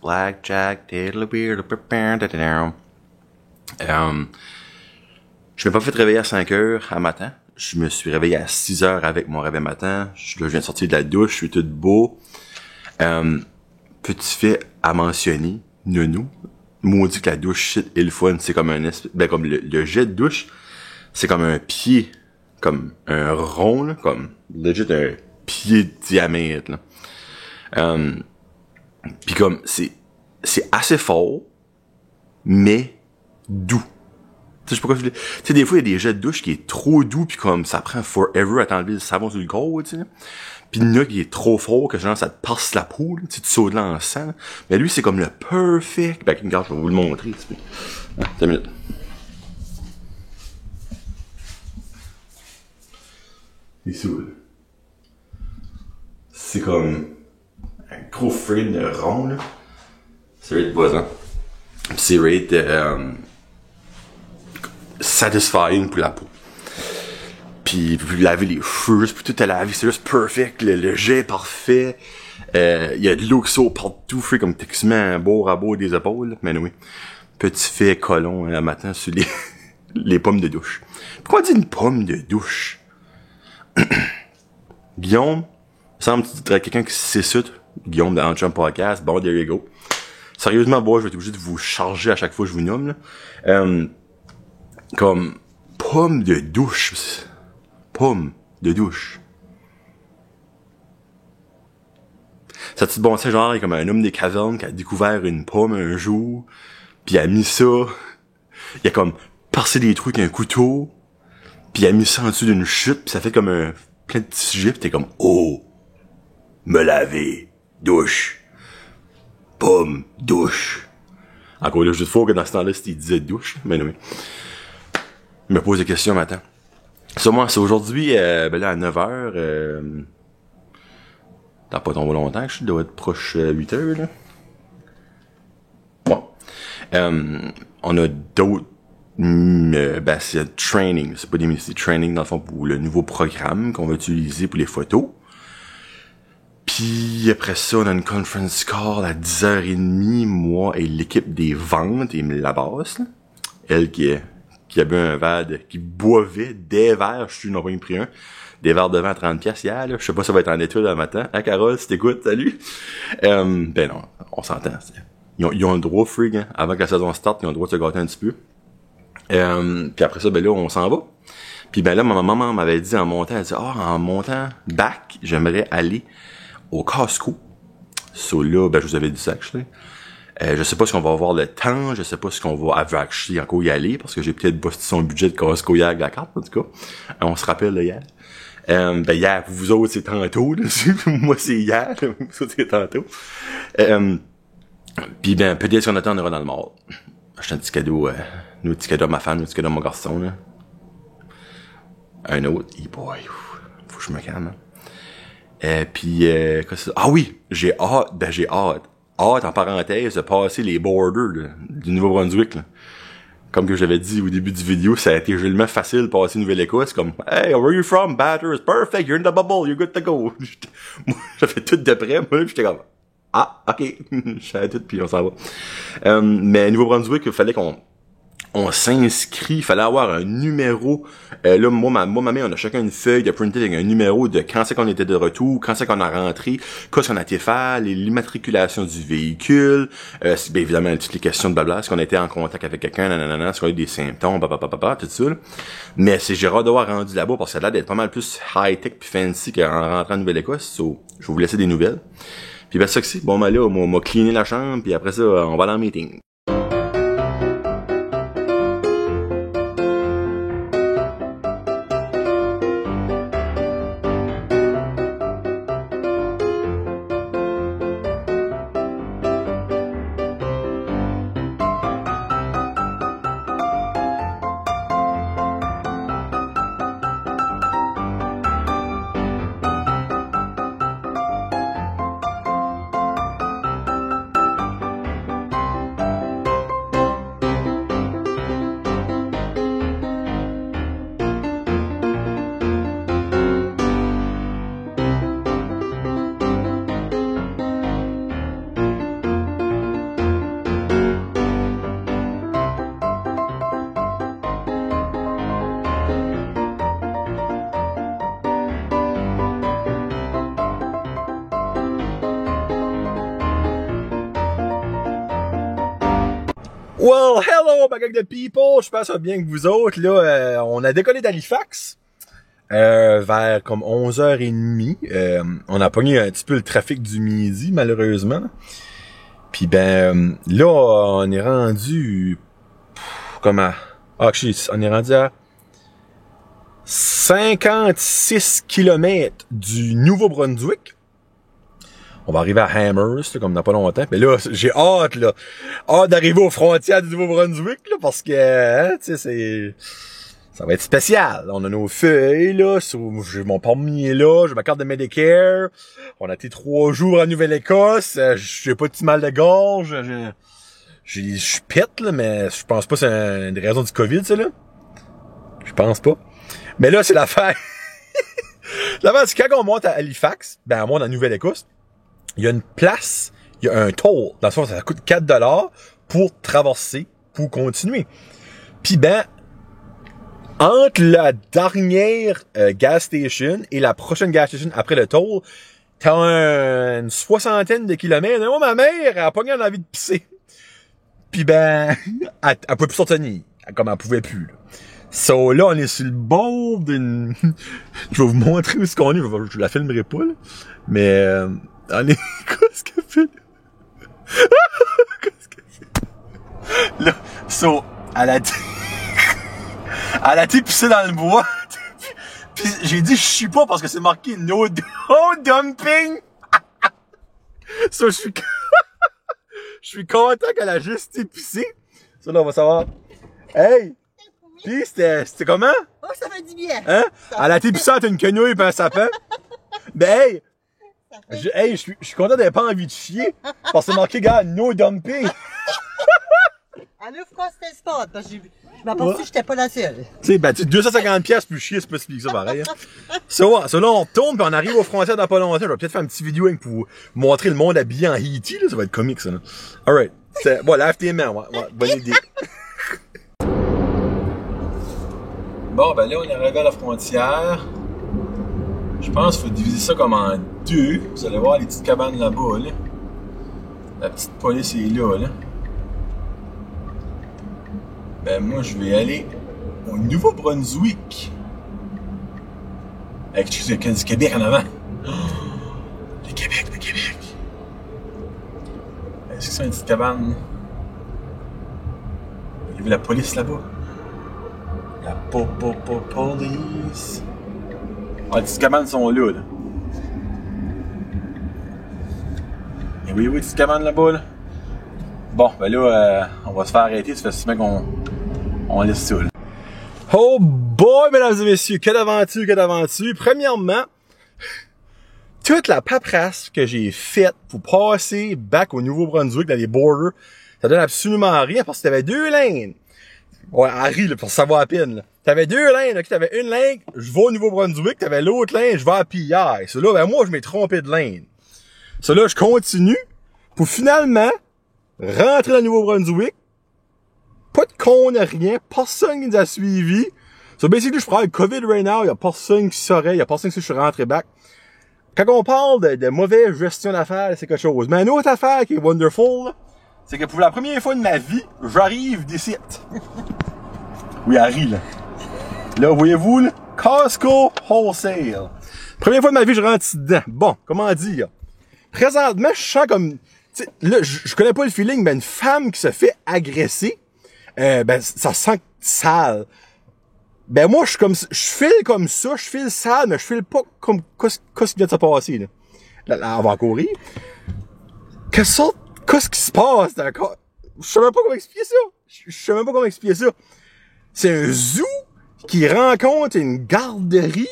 Blackjack, je m'ai pas fait réveiller à 5 heures à matin. Je me suis réveillé à 6 heures avec mon réveil matin. Je viens de sortir de la douche, je suis tout beau. Petit fait à mentionner, nounou. Maudit que la douche shit et le fun, c'est comme comme le jet de douche, c'est comme un pied, comme un rond, là, comme legit un pied de diamètre, là. Pis comme c'est assez fort, mais doux. Tu sais, je sais pas quoi je dis. Tu sais, des fois, il y a des jets de douche qui est trop doux pis comme ça prend forever à t'enlever le savon sur le corps, tu sais. Pis il y en a qui est trop fort que genre ça te passe la peau, là, tu sautes là en sang. Là. Mais lui, c'est comme le perfect. Ben, regarde, je vais vous le montrer. Hein, 2 minutes. Ici, c'est comme un gros frame de rond, là. C'est rate boisant. C'est rate satisfying pour la peau. Puis laver les cheveux, puis tout à laver, c'est juste perfect, le jet est parfait. Il y a de l'eau qui sort partout, fait comme techniquement un beau rabot des épaules. Mais oui, petit fait colon le matin sur les pommes de douche. Pourquoi on dit une pomme de douche? Guillaume, semble que tu dirais quelqu'un qui sait ça. Guillaume dans Antrum Podcast, bon, there you go. Sérieusement, je vais être obligé de vous charger à chaque fois que je vous nomme, là. Comme pomme de douche. Pomme de douche. Ça te bon, c'est genre, il est comme un homme des cavernes qui a découvert une pomme un jour, puis il a mis ça, il a comme percé des trucs avec un couteau, puis il a mis ça en dessous d'une chute, puis ça fait comme un plein de petits sujets, pis t'es comme, oh, me laver, douche, pomme, douche. Encore là, juste fois que dans ce temps-là, c'était disait douche, mais non, il me pose des questions maintenant. Ça, moi, c'est aujourd'hui, là, à 9h, t'as pas tombé longtemps, je dois être proche 8h, là. Bon. On a d'autres, c'est training, c'est pas des minutes, c'est training, dans le fond, pour le nouveau programme qu'on va utiliser pour les photos. Puis après ça, on a une conference call à 10h30, moi et l'équipe des ventes, et la basse, là. Elle qui a bu un verre qui boivait des verres, je suis n'en pas pris un, des verres de vin à 30$, là. Je sais pas si ça va être en étude le matin. Hein, Carole, si t'écoutes, salut. Ben non, on s'entend. Ils ont le droit, freak, hein. Avant que la saison starte, ils ont le droit de se gâter un petit peu. Puis après ça, ben là, on s'en va. Puis ben là, ma maman m'avait dit en montant, elle dit, en montant back, j'aimerais aller au Costco. So là, ben je vous avais dit ça, actually. Je sais pas si on va avoir le temps, je sais pas si on va actually encore y aller, parce que j'ai peut-être boosté son budget de Costco hier avec la carte, en tout cas. On se rappelle de hier. Ben hier, vous autres, c'est tantôt, là. Moi, c'est hier, là. Ça, c'est tantôt. Pis ben, peut-être qu'on attend, on ira dans le mall. Acheter un petit cadeau, un petit cadeau à ma femme, un petit cadeau à mon garçon, là. Un autre, boy, faut que je me calme, hein. Pis, qu'est-ce que c'est? Ah oui! J'ai hâte, en parenthèse, de passer les borders, là, du Nouveau-Brunswick, là. Comme que j'avais dit au début du vidéo, ça a été réellement facile de passer Nouvelle-Écosse, comme, hey, where are you from, Batters? Perfect, you're in the bubble, you're good to go. Moi, j'avais tout de près, moi, pis j'étais comme, ah, ok, je savais tout, puis on s'en va. Mais Nouveau-Brunswick, il fallait qu'on s'inscrit, il fallait avoir un numéro. Là, moi, ma mère, on a chacun une feuille de printer avec un numéro de quand c'est qu'on était de retour, quand c'est qu'on a rentré, qu'est-ce qu'on a été faire, l'immatriculation du véhicule, c'est bien évidemment toutes les questions de blabla, est-ce qu'on était en contact avec quelqu'un, nanana, est-ce qu'on a eu des symptômes, tout ça. Là. Mais c'est j'ai hâte d'avoir rendu là-bas parce que ça a l'air d'être pas mal plus high-tech puis fancy qu'en rentrant en Nouvelle-Écosse. So, je vais vous laisser des nouvelles. Puis ben ça que c'est, bon ben là, on m'a cleané la chambre, puis après ça, on va dans le meeting. Well, hello, ma gang de people! Je pense bien que vous autres, là, on a décollé d'Halifax vers comme 11h30. On a pogné un petit peu le trafic du midi, malheureusement. Puis ben, là, on est rendu on est rendu à 56 km du Nouveau-Brunswick. On va arriver à Amherst, comme dans pas longtemps. Mais là, j'ai hâte d'arriver aux frontières du Nouveau-Brunswick, là, parce que, hein, tu sais, ça va être spécial. On a nos feuilles, là, j'ai mon permis là, j'ai ma carte de Medicare. On a été 3 jours en Nouvelle-Écosse. J'ai pas de petit mal de gorge. Je pète, là, mais je pense pas que c'est une raison du COVID, ça, là. Je pense pas. Mais là, c'est l'affaire. L'affaire, c'est quand on monte à Halifax, ben, on monte en Nouvelle-Écosse, il y a une place, il y a un toll. Dans le fond, ça coûte 4$ pour traverser, pour continuer. Puis ben, entre la dernière gas station et la prochaine gas station après le toll, t'as une 60aine de kilomètres. Moi, ma mère, elle a pogné envie de pisser. Puis ben, elle pouvait plus sortir comme elle pouvait plus, là. So, là, on est sur le bord d'une... Je vais vous montrer où est-ce qu'on est. Je la filmerai pas, là. Mais, on est... Qu'est-ce qu'elle fait, là? Qu'est-ce qu'elle fait? Là, so, elle a été pissée dans le bois. Puis j'ai dit, je suis pas parce que c'est marqué no dumping. So, je suis content qu'elle a juste été pissée. Ça, là, on va savoir. Hey! Pis c'était comment? Oh, ça fait du bien. Hein? Elle a été pissée entre une quenouille et un sapin. Ben, hey! Je suis content d'avoir pas envie de chier. Parce que c'est marqué, gars, no dumping. En ouf, quoi, c'était le spot. Parce que je m'aperçus que j'étais pas la seule. Tu sais, ben, 250$ plus chier, c'est pas si pire que ça, pareil. Hein. So, là, on retourne pis on arrive aux frontières dans pas longtemps. Je vais peut-être faire un petit vidéo pour vous montrer le monde habillé en Haïti, là. Ça va être comique, ça, là. Alright. Bon, lave tes mains, ouais, bonne idée. Bon, ben là, on est arrivé à la frontière. Je pense qu'il faut diviser ça comme en deux. Vous allez voir les petites cabanes là-bas, là. La petite police est là, là. Ben, moi, je vais aller au Nouveau-Brunswick. Avec du Québec en avant. Oh, le Québec. Est-ce que c'est une petite cabane? Il y avait la police là-bas. La police. Ah, les petites cabanes sont là. Et oui, les petites cabanes là-bas, là. Bon, ben là, on va se faire arrêter, ça fait semaine qu'on laisse ça, là. Oh boy, mesdames et messieurs, que d'aventure. Premièrement, toute la paperasse que j'ai faite pour passer back au Nouveau-Brunswick dans les borders, ça donne absolument rien parce que t'avais 2 lanes. Ouais, Harry, là, pour savoir à peine, là. T'avais 2 lanes, ok, t'avais une lane, je vais au Nouveau-Brunswick, t'avais l'autre lane, je vais à PI. Ça là, ben moi, je m'ai trompé de lane. Ça là, je continue pour finalement rentrer dans le Nouveau-Brunswick. Pas de con, rien. Personne qui nous a suivis. So, basically, je prends le COVID right now. Il y a personne qui saurait. Il y a personne qui sait que je suis rentré back. Quand on parle de mauvaise gestion d'affaires, c'est quelque chose. Mais une autre affaire qui est wonderful, c'est que pour la première fois de ma vie, j'arrive d'ici. Oui, Harry, là. Là, voyez-vous, là, Costco Wholesale. Première fois de ma vie, je rentre ici dedans. Bon, comment dire? Présentement, je sens comme... T'sais, là, je connais pas le feeling, mais une femme qui se fait agresser, ben, ça sent sale. Ben, moi, je file comme ça, je file sale, mais je file pas comme, qu'est-ce qui vient de se passer, là. Là, on va encore rire. Qu'est-ce qui se passe, d'accord? Je sais même pas comment expliquer ça. C'est un zoo qui rencontre une garderie.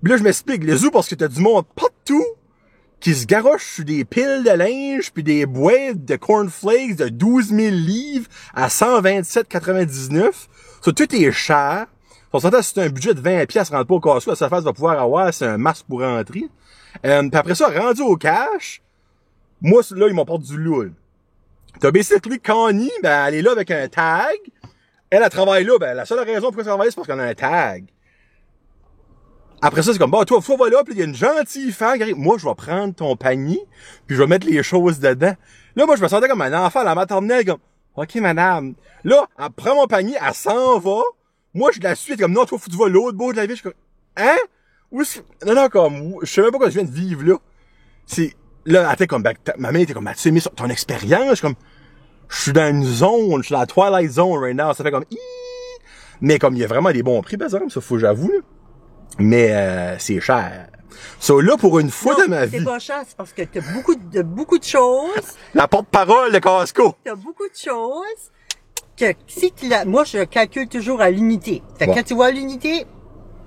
Puis là, je m'explique. Le zoo, parce que t'as du monde partout qui se garoche sur des piles de linge puis des boîtes de cornflakes de 12 000 livres à 127,99. Ça, tout est cher. On s'entend si c'est un budget de 20$, rentre pas au Costco, la surface va pouvoir avoir, c'est un masque pour rentrer. Puis après ça, rendu au cash, moi, là, ils m'apportent du loul. T'as basically Connie, ben, elle est là avec un tag. Elle travaille là, ben, la seule raison pour elle travaille, c'est parce qu'on a un tag. Après ça, c'est comme, bah, toi, voilà, puis il y a une gentille femme qui arrive. Moi, je vais prendre ton panier, puis je vais mettre les choses dedans. Là, moi, je me sentais comme un enfant à la maternelle, comme, OK, madame. Là, elle prend mon panier, elle s'en va. Moi, je la suis, elle est comme, non, toi, faut que tu vas l'autre bout de la vie. Je suis comme, hein? Non, comme, je sais même pas quoi je viens de vivre, là. Là, elle était comme, ben, ma mère était comme, tu sais, mais sur ton expérience, je suis comme, je suis dans une zone, je suis dans la Twilight Zone right now, ça fait comme, mais comme, il y a vraiment des bons prix, par exemple, ça, faut que j'avoue, là. Mais, c'est cher. So, là, pour une fois de ma vie. C'est pas cher, c'est parce que t'as beaucoup de choses. La porte-parole de Costco. T'as beaucoup de choses que si moi, je calcule toujours à l'unité. Fait que quand tu vois à l'unité,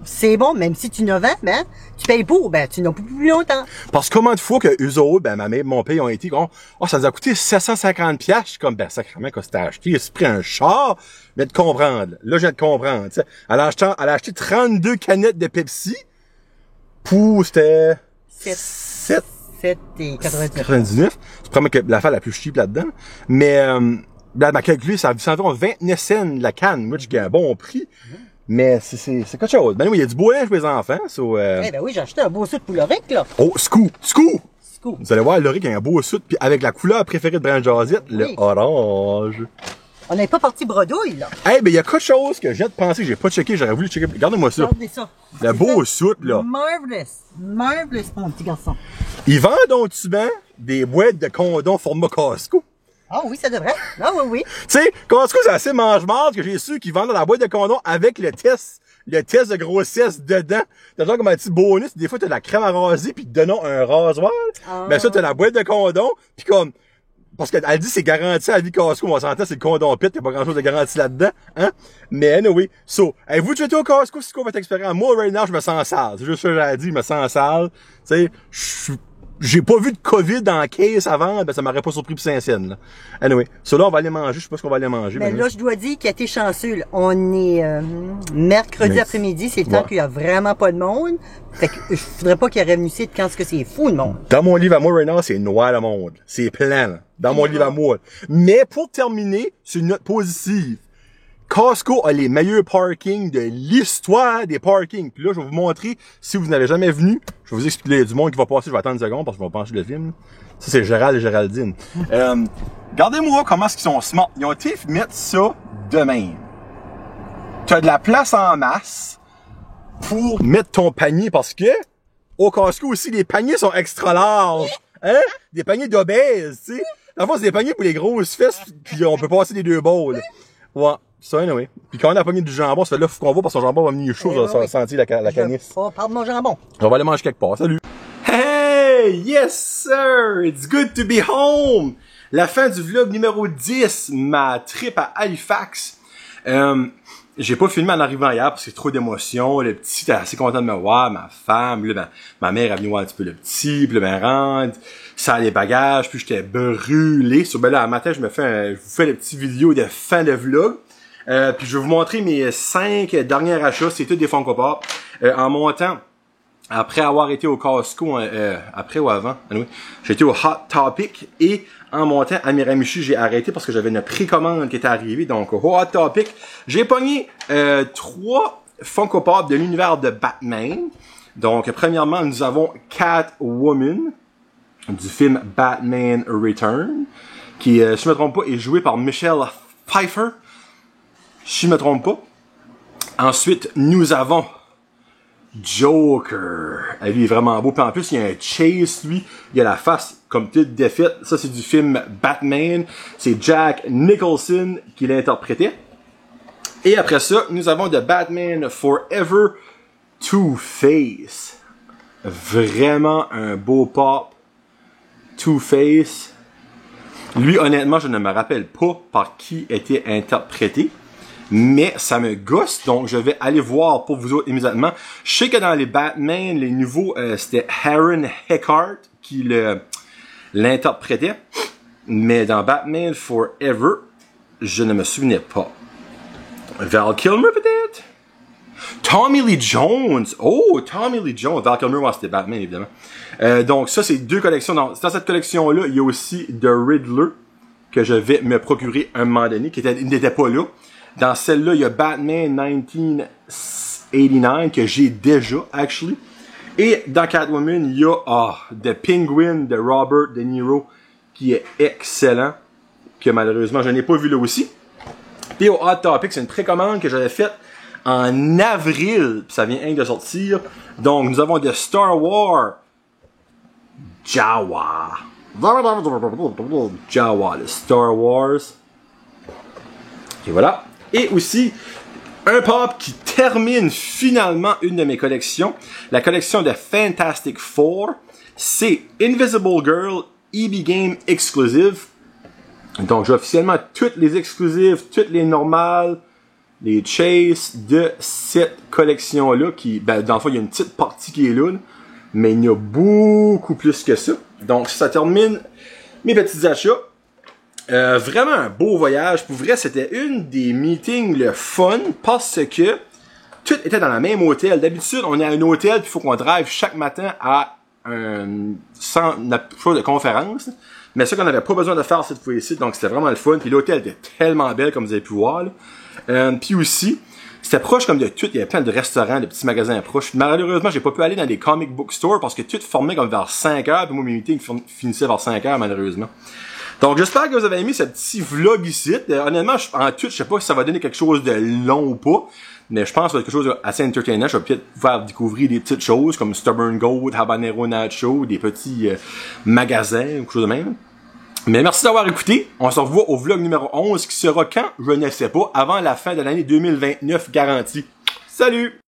c'est bon, même si tu n'as 20, ben, tu payes pour, ben, tu n'as pas plus longtemps. Parce que combien de fois que eux autres, ben, ma mère, mon père, ont été, ça nous a coûté 750$. Je suis comme, ben, sacrément, quand c'était acheté, il a pris un char, mais de comprendre. Là, je viens de comprendre, tu sais. Elle a acheté 32 canettes de Pepsi pour, c'était 7,99. C'est probablement que l'affaire la plus cheap là-dedans. Mais, là, ma calculé, ça a environ 29 cents la canne. Moi, j'ai un bon prix. Mais c'est quelque chose. Ben oui, il y a du beau linge pour les enfants. Eh ben oui, j'ai acheté un beau suit pour l'oric, là. Oh, Scoo! Costco. Vous allez voir, Laurie qui a un beau suit, puis avec la couleur préférée de Brian Josette, le Oui. orange. On n'est pas parti bredouille, là. Eh ben, il y a quelque chose que je viens de penser que j'ai pas checké, j'aurais voulu checker. Regardez-moi ça. Regardez ça. Le C'est beau ça. suit, là. Marvelous. Marvelous, mon petit garçon. Ils vendent donc souvent des boîtes de condoms format Costco. Ah oui, ça devrait. Ah oui, oui. Tu sais, Costco, c'est assez mange-marde que j'ai su qu'ils vendent dans la boîte de condoms avec le test de grossesse dedans. T'as genre comme un petit bonus, des fois t'as de la crème à raser puis donnons un rasoir. Ah. Ben ça, t'as la boîte de condoms puis comme, parce qu'elle dit c'est garanti à la vie Costco, on s'entend, c'est le condom pit, y'a pas grand chose de garanti là-dedans, hein. Mais anyway, so, vous jetez au Costco, c'est quoi votre expérience? Moi, right now, je me sens sale. C'est juste ça que j'ai dit, je me sens sale. Tu sais, j'ai pas vu de COVID dans la case avant, ben ça m'aurait pas surpris pour Saint-Saëns, là. Anyway, so là, on va aller manger, je sais pas ce qu'on va aller manger. Mais là, je dois dire qu'il a été chanceux, là. On est mercredi Mais- après-midi, c'est le temps Ouais. qu'il y a vraiment pas de monde. Fait que je voudrais pas qu'il y ait revenu ici quand que c'est fou, le monde. Dans mon livre à moi, right now, c'est noir le monde. C'est plein, là. Dans mon livre à moi. Mais pour terminer, sur une note positive, Costco a les meilleurs parkings de l'histoire des parkings. Puis là, je vais vous montrer, si vous n'avez jamais venu, je vais vous expliquer, il y a du monde qui va passer, je vais attendre une seconde parce que je vais pencher le film. Là. Ça, c'est Gérald et Géraldine. Regardez-moi comment est-ce qu'ils sont smart. Ils ont été mettre ça de même. Tu as de la place en masse pour mettre ton panier parce que au Costco aussi, les paniers sont extra larges. Hein? Des paniers d'obèses, tu sais. Dans le fond, c'est des paniers pour les grosses fesses puis on peut passer les deux bowls. Ouais. Ça, anyway. Puis quand on a pogné du jambon, ça fait là, faut qu'on va parce que le jambon va venir chaud, Oui, ça va oui. sentir la canisse. Oh, parle de mon jambon. On va aller manger quelque part. Salut! Hey! Yes, sir! It's good to be home! La fin du vlog numéro 10, ma trip à Halifax. J'ai pas filmé en arrivant hier parce que c'est trop d'émotions. Le petit était assez content de me voir, ma femme. Là, ma mère est venue voir un petit peu le petit, puis là, ben, rentre, ça a les bagages, puis j'étais brûlé. So, ben là, un matin, je vous fais les petites vidéos de fin de vlog. Puis je vais vous montrer mes 5 derniers achats. C'est tout des Funko Pop. En montant, après avoir été au Costco, après ou avant, anyway, j'ai été au Hot Topic et en montant à Miramichi, j'ai arrêté parce que j'avais une précommande qui était arrivée. Donc au Hot Topic, j'ai pogné 3 Funko Pop de l'univers de Batman. Donc premièrement, nous avons Catwoman du film Batman Return, qui, si je me trompe pas, est joué par Michelle Pfeiffer. Si je me trompe pas. Ensuite, nous avons Joker. Lui, il est vraiment beau. Puis en plus, il y a un chase, lui. Il a la face comme toute défaite. Ça, c'est du film Batman. C'est Jack Nicholson qui l'a interprété. Et après ça, nous avons The Batman Forever Two-Face. Vraiment un beau pop. Two-Face. Lui, honnêtement, je ne me rappelle pas par qui était interprété. Mais ça me gosse, donc je vais aller voir pour vous autres immédiatement. Je sais que dans les Batman, les nouveaux, c'était Aaron Eckhart qui l'interprétait. Mais dans Batman Forever, je ne me souvenais pas. Val Kilmer peut-être? Tommy Lee Jones! Oh, Tommy Lee Jones! Val Kilmer, ouais, c'était Batman évidemment. Donc ça, c'est 2 collections. Dans cette collection-là, il y a aussi The Riddler que je vais me procurer un moment donné, qui n'était pas là. Dans celle-là, il y a Batman 1989 que j'ai déjà, actually. Et dans Catwoman, il y a The Penguin de Robert De Niro qui est excellent, que malheureusement, je n'ai pas vu là aussi. Puis au Hot Topic, c'est une précommande que j'avais faite en avril, puis ça vient de sortir. Donc, nous avons de Star Wars Jawa. Jawa, de Star Wars. Et voilà. Et aussi, un pop qui termine finalement une de mes collections. La collection de Fantastic Four. C'est Invisible Girl EB Game Exclusive. Donc, j'ai officiellement toutes les exclusives, toutes les normales, les chase de cette collection-là. Qui, ben, dans le fond, il y a une petite partie qui est là. Mais il y a beaucoup plus que ça. Donc, ça termine mes petits achats. Vraiment un beau voyage. Pour vrai, c'était une des meetings le fun parce que tout était dans le même hôtel. D'habitude, on est à un hôtel puis il faut qu'on drive chaque matin à un centre de conférence. Mais ça qu'on n'avait pas besoin de faire cette fois-ci. Donc, c'était vraiment le fun. Puis l'hôtel était tellement belle comme vous avez pu voir. Puis aussi, C'était proche comme de tout. Il y avait plein de restaurants, de petits magasins proches. Malheureusement, j'ai pas pu aller dans des comic book stores parce que tout formait comme vers 5 heures. Puis moi, mes meetings finissaient vers 5 heures, malheureusement. Donc, j'espère que vous avez aimé ce petit vlog ici. Honnêtement, en tout, je sais pas si ça va donner quelque chose de long ou pas. Mais je pense que ça va être quelque chose d'assez entertainant. Je vais peut-être vous faire découvrir des petites choses comme Stubborn Goat, Habanero Nacho, des petits magasins ou quelque chose de même. Mais merci d'avoir écouté. On se revoit au vlog numéro 11 qui sera quand? Je ne sais pas. Avant la fin de l'année 2029 garantie. Salut!